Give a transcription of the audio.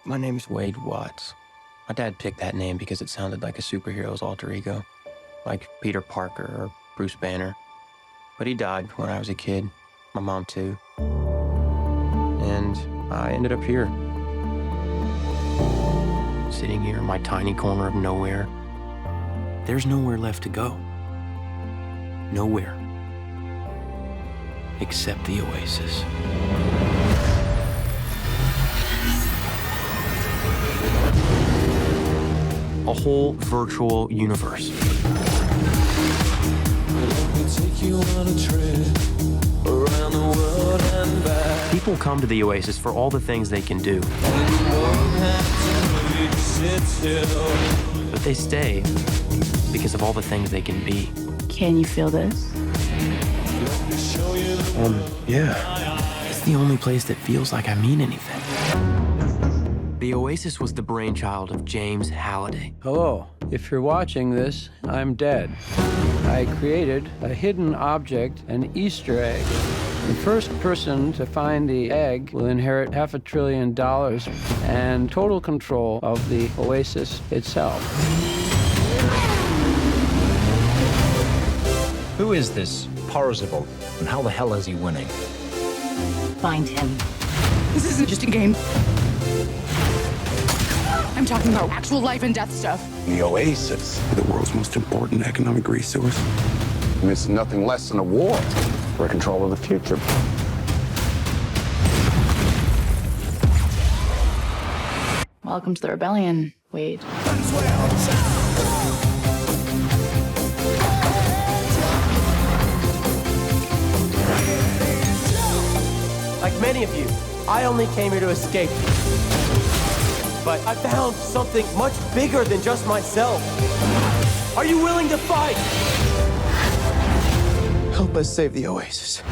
My name's Wade Watts. My dad picked that name because it sounded like a superhero's alter ego, like Peter Parker or Bruce Banner. But he died when I was a kid, my mom too. And I ended up here, sitting here in my tiny corner of nowhere. There's nowhere left to go. Nowhere. Except the Oasis. A whole virtual universe. People come to the Oasis for all the things they can do. But they stay because of all the things they can be. Can you feel this? Yeah. It's the only place that feels like I mean anything. The Oasis was the brainchild of James Halliday. Hello. If you're watching this, I'm dead. I created a hidden object, an Easter egg. The first person to find the egg will inherit $500 billion and total control of the Oasis itself. Who is this Parzival, and how the hell is he winning? Find him. This isn't just a game. I'm talking about actual life and death stuff. The Oasis, the world's most important economic resource. And it's nothing less than a war for control of the future. Welcome to the rebellion, Wade. Like many of you, I only came here to escape. But I found something much bigger than just myself. Are you willing to fight? Help us save the Oasis.